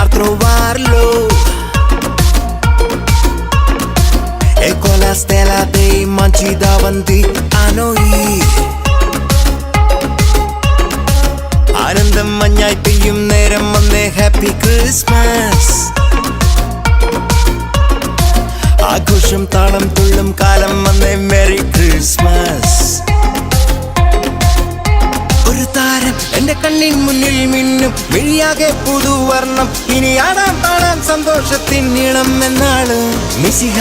a trovarlo e con la stella dei manci davanti a noi. ആനന്ദം മഞ്ഞായി പെയ്യും നേരം വന്നേ ഹാപ്പി ക്രിസ്മസ്. ആഘോഷം താളം തുള്ളും കാലം വന്നേ മെറി ക്രിസ്മസ്. ഒരു താരം എന്റെ കണ്ണിൻ മുന്നിൽ മിന്നും മിഴിയാകെ പുതുവർണ്ണം. ഇനി ആടാം പാടാം സന്തോഷത്തിൻ നീളം എന്നാണ്. മിശിഹ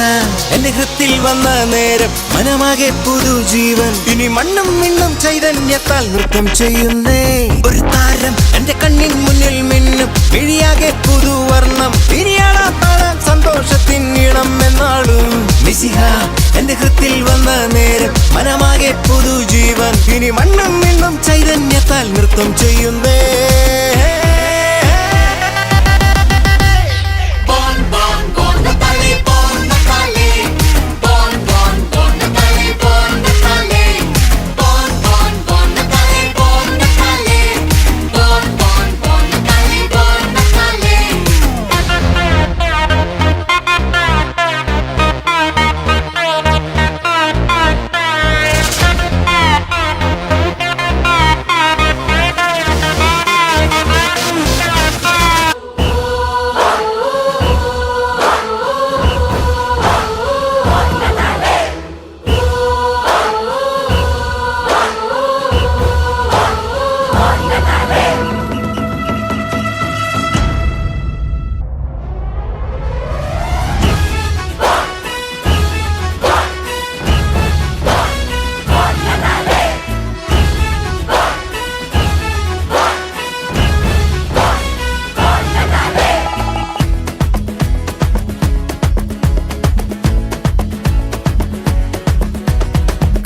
എന്റെ ഹൃത്തിൽ വന്ന നേരം മനമാകെ പുതുജീവൻ. ഇനി മണ്ണും മിണ്ണും ചൈതന്യത്താൽ നൃത്തം ചെയ്യുന്നേ. ഒരു താരം എന്റെ കണ്ണിൻ മുന്നിൽ മിന്നും മിഴിയാകെ പുതുവർണ്ണം. ഇനി ആടാം പാടാം സന്തോഷത്തിൻ നീളം എന്നാണ്. മിശിഹ എന്റെ ഹൃത്തിൽ വന്ന നേരം മനമാകെ പുതുജീവൻ. ഇനി മണ്ണും മിണ്ണും ചൈതന്യത്താൽ നൃത്തം ചെയ്യുന്നേ.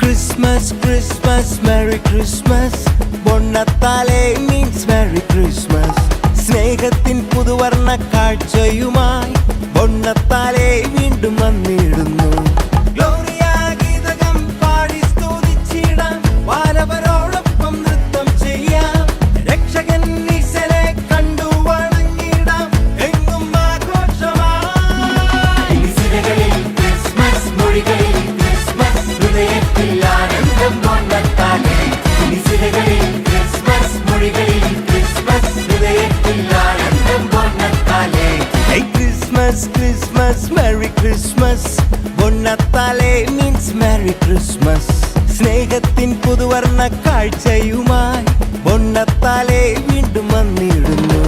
Christmas, Christmas, Merry Christmas. Bonnatale means Merry Christmas. സ്നേഹത്തിൻ പുതുവർണ്ണ കാഴ്ചയുമായി ബൊണ്ണത്താലെ വീണ്ടും വന്നിടുന്നു. ഗ്ലോറിയ ഗീതകം പാടി സ്തുതിച്ചിടാം. വാനവരോടൊപ്പം നൃത്തം ചെയ്യാം. രക്ഷകൻ ഈശനെ കണ്ടു വണങ്ങിടാം. എങ്ങും ആഘോഷമായി. ക്രിസ്മസ് മൊഴികളിൽ ക്രിസ്മസ് ഹൃദയത്തിൽ ആനന്ദം ബൊണ്ണത്താലെ. ക്രിസ്മസ് മൊഴികളിൽ ക്രിസ്മസ് ഹൃദയത്തിൽ ആനന്ദം ബൊണ്ണത്താലെ. Christmas, Christmas, Merry Christmas. ബൊണ്ണത്താലെ means Merry Christmas. സ്നേഹത്തിൻ പുതുവർണ്ണ കാഴ്ചയുമായി ബൊണ്ണത്താലെ വീണ്ടും വന്നിടുന്നു.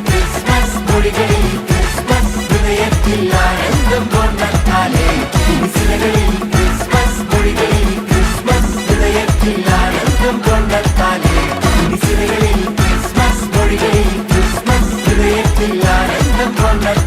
ക്രിസ്മസ് മൊഴികളിൽ ക്രിസ്മസ് ഹൃദയത്തിൽ ആനന്ദം ബൊണ്ണത്താലെ. ക്രിസ്മസ് മൊഴികളിൽ ക്രിസ്മസ് ഹൃദയത്തിൽ ആനന്ദം ബൊണ്ണത്താലെ. ക്രിസ്മസ് മൊഴികളിൽ ക്രിസ്മസ് ഹൃദയത്തിൽ ആനന്ദം ബൊണ്ണത്താലെ.